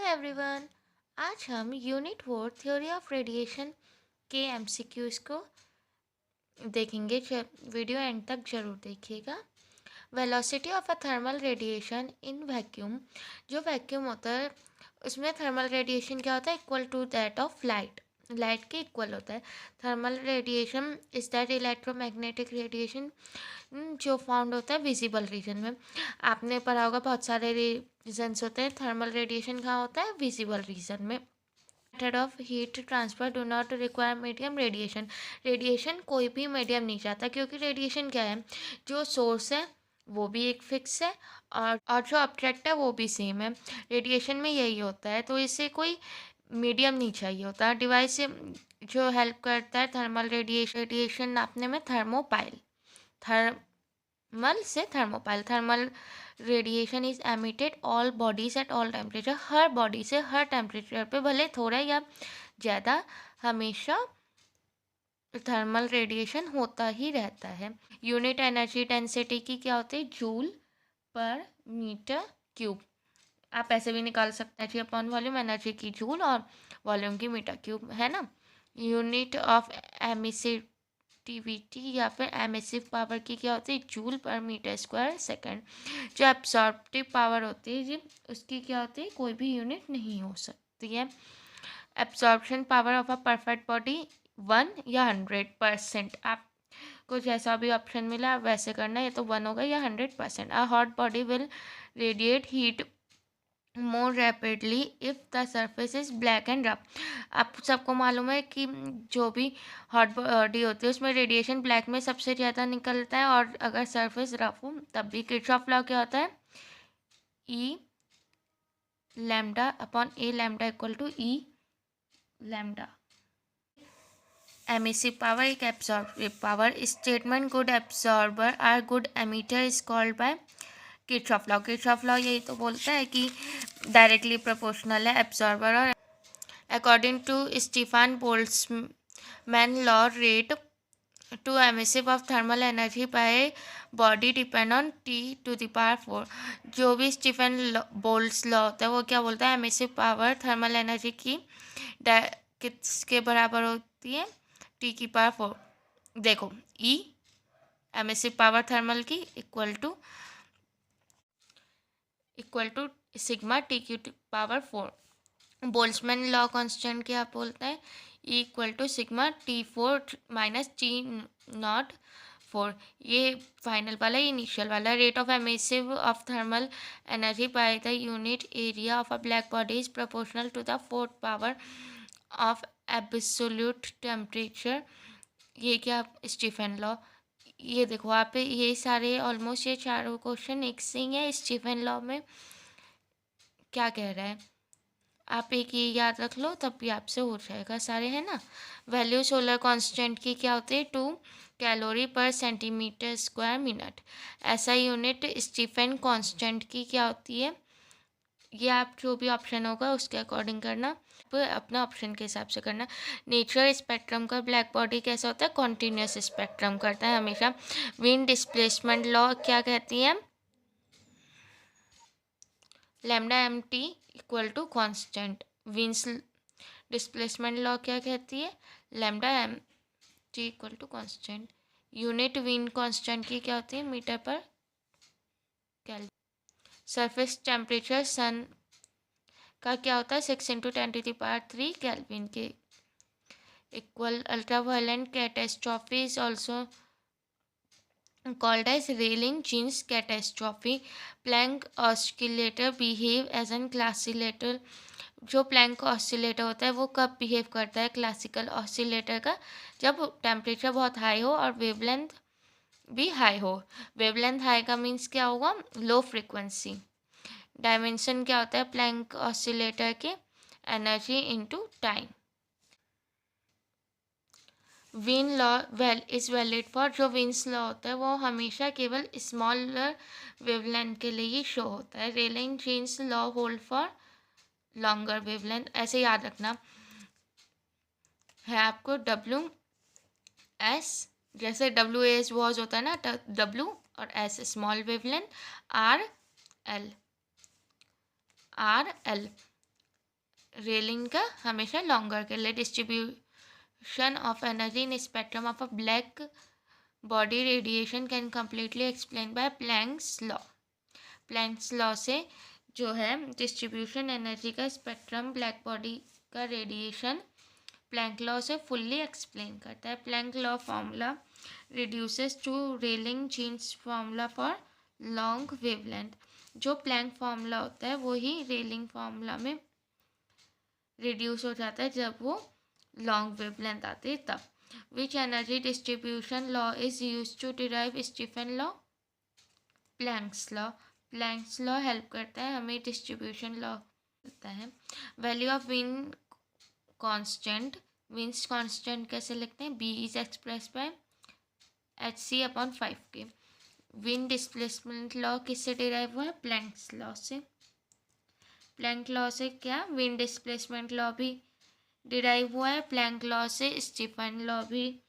Everyone. आज हम unit 4 theory of radiation के एमसीक्यूज को देखेंगे। वीडियो एंड तक जरूर देखिएगा। Velocity of a thermal radiation in vacuum. जो वैक्यूम होता है उसमें थर्मल रेडिएशन क्या होता है? Equal to that of light. Light के इक्वल होता है। Thermal radiation is that electromagnetic radiation जो फाउंड होता है विजिबल रीजन में। आपने पढ़ा होगा बहुत सारे रीजन्स होते हैं। थर्मल रेडिएशन कहाँ होता है? विजिबल रीजन में। Method of heat transfer do not require medium radiation. Radiation कोई भी मीडियम नहीं चाहता, क्योंकि रेडिएशन क्या है? जो सोर्स है वो भी एक फिक्स है और जो ऑब्जेक्ट है वो भी सेम है। रेडिएशन में यही होता है, तो इससे कोई मीडियम नहीं चाहिए होता। डिवाइस से जो हेल्प करता है थर्मल रेडिएशन नापने में, थर्मोपाइल। थर्मल से thermopile. Thermal radiation is emitted all bodies at all temperature. Her body से हर टेम्परेचर पे, भले थोड़ा या ज़्यादा, हमेशा थर्मल रेडिएशन होता ही रहता है। यूनिट एनर्जी डेंसिटी की क्या होती है? जूल पर मीटर क्यूब। आप ऐसे भी निकाल सकते हैं, जी अपॉन वॉल्यूम, एनर्जी की जूल और वॉल्यूम की मीटर क्यूब, है ना। यूनिट ऑफ एमिसिविटी या फिर एमिसिव पावर की क्या होती है? जूल पर मीटर स्क्वायर सेकंड। जो एब्सॉर्प्टिव पावर होती है जी, उसकी क्या होती है? कोई भी यूनिट नहीं हो सकती है। Absorption power of a perfect body 1 या 100%। आपको जैसा भी ऑप्शन मिला आप वैसे करना है। ये तो 1 होगा या 100%। A hot body will radiate heat more rapidly if the surface is black and rough. आप सबको मालूम है कि जो भी हॉट बॉडी होती है उसमें रेडिएशन ब्लैक में सबसे ज़्यादा निकलता है, और अगर सरफेस रफ हो तब भी। किरचॉफ लॉ क्या होता है? E lambda upon A lambda equal to E lambda. Emissive power एक absorptive power. Statement good absorber are good emitter is called by Kirchhoff law. Kirchhoff law यही तो बोलता है कि डायरेक्टली प्रोपोर्शनल है एब्सॉर्बर और। According to Stefan Boltzmann law, rate to emissive of thermal energy by body depend on T⁴। जो भी Stephen bolts law होता है वो क्या बोलता है? एमिसिव पावर थर्मल एनर्जी की किसके बराबर होती है? T⁴। देखो, E एमिसिव पावर थर्मल की equal to sigma T⁴। Boltzmann law constant क्या बोलता है? E equal to sigma T⁴ minus T⁴। ये फाइनल वाला, ये इनिशियल वाला। Rate of emissive of thermal energy by the unit area of a black body is proportional to the 4th power of absolute temperature. ये क्या? Stefan law. ये देखो आप, ये सारे ऑलमोस्ट ये चारों क्वेश्चन एक से ही है। स्टीफन लॉ में क्या कह रहा है आप एक ये याद रख लो, तब भी आपसे हो जाएगा सारे, है ना। वैल्यू सोलर कांस्टेंट की क्या होती है? 2 कैलोरी पर सेंटीमीटर स्क्वायर मिनट। ऐसा यूनिट स्टीफन कांस्टेंट की क्या होती है? ये आप जो भी ऑप्शन होगा उसके अकॉर्डिंग करना, अपना ऑप्शन के हिसाब से करना। नेचर स्पेक्ट्रम का ब्लैक बॉडी कैसा होता है? कॉन्टीन्यूस स्पेक्ट्रम करता है हमेशा। विंड डिस्प्लेसमेंट लॉ क्या कहती है? Lambda m T equal to constant. Wien's displacement law क्या कहती है? Lambda m T equal to constant. Unit Wien constant की क्या होती है? मीटर पर केल्विन। सरफेस टेम्परेचर सन का क्या होता है? 6 × 10⁻³ केल्विन के equal. Ultraviolet catastrophe is also called as Rayleigh-Jeans catastrophe. Planck oscillator behave as an oscillator. जो प्लैंक ऑसिलेटर होता है वो कब बिहेव करता है क्लासिकल ऑसिलेटर का? जब टेम्परेचर बहुत हाई हो और वेवलेंथ भी हाई हो। वेवलेंथ हाई का मीन्स क्या होगा? Low frequency. डायमेंशन क्या होता है प्लैंक ऑसिलेटर के? Energy into time. Win law is valid for. जो विन्स लॉ होता है वो हमेशा केवल स्मॉलर वेवलेंथ के लिए ही शो होता है। Rayleigh Jeans law hold for longer wavelength. ऐसे याद रखना है आपको। WS, जैसे WS वॉज होता है ना, W और S small wavelength. R L railing का हमेशा लॉन्गर के लिए। Distribution of energy in spectrum of a black body radiation can completely explain by planks law. Planck's law से जो है डिस्ट्रीब्यूशन एनर्जी का स्पेक्ट्रम ब्लैक बॉडी का रेडिएशन प्लैंक लॉ से फुल्ली एक्सप्लेन करता है। Planck law formula reduces to railing jeans formula for long wavelength. जो Planck formula होता है वो ही रेलिंग फार्मूला में रिड्यूस हो जाता है जब वो लॉन्ग वेवलेंथ आती है तब। Which energy distribution law is use to derive Stefan law? Planck's law. Planck's law help करता है हमें डिस्ट्रीब्यूशन लॉ होता है। Value of Wien constant. Wien's constant कैसे लिखते हैं? B is express by H C upon 5K। Wien displacement law किससे derive हुआ है? प्लैंक्स लॉ से। प्लैंक लॉ से क्या विंड डिस्प्लेसमेंट लॉ भी डिराइव हुआ है। प्लैंक लॉ से स्टीफन लॉ भी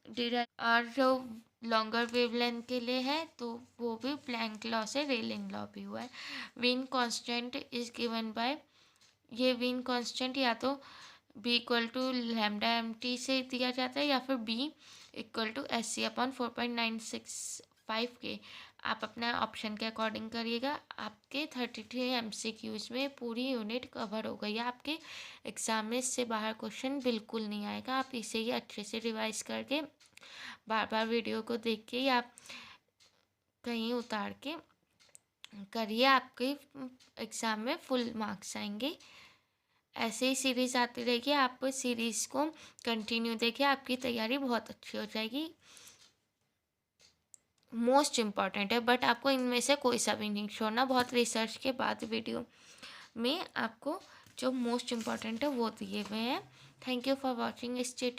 डिराइव, और जो लॉन्गर वेवलेंथ के लिए है तो वो भी प्लैंक लॉ से रेलिंग लॉ भी हुआ है। Wien constant is given by, ये विंड कांस्टेंट या तो B equal to lambda m T से दिया जाता है या फिर B equal to S C upon 4.965K। आप अपना ऑप्शन के अकॉर्डिंग करिएगा। आपके 33 MCQs में पूरी यूनिट कवर हो गई है। आपके एग्ज़ाम में इससे बाहर क्वेश्चन बिल्कुल नहीं आएगा। आप इसे ही अच्छे से रिवाइज करके बार बार वीडियो को देख के या कहीं उतार के करिए, आपके एग्ज़ाम में फुल मार्क्स आएंगे। ऐसे ही सीरीज़ आती रहेगी, आप सीरीज़ को कंटिन्यू देखिए, आपकी तैयारी बहुत अच्छी हो जाएगी। मोस्ट इम्पॉर्टेंट है बट आपको इनमें से कोई सा भी नहीं छोड़ना। बहुत रिसर्च के बाद वीडियो में आपको जो मोस्ट इम्पॉर्टेंट है वो दिए हुए हैं। Thank you for watching. Stay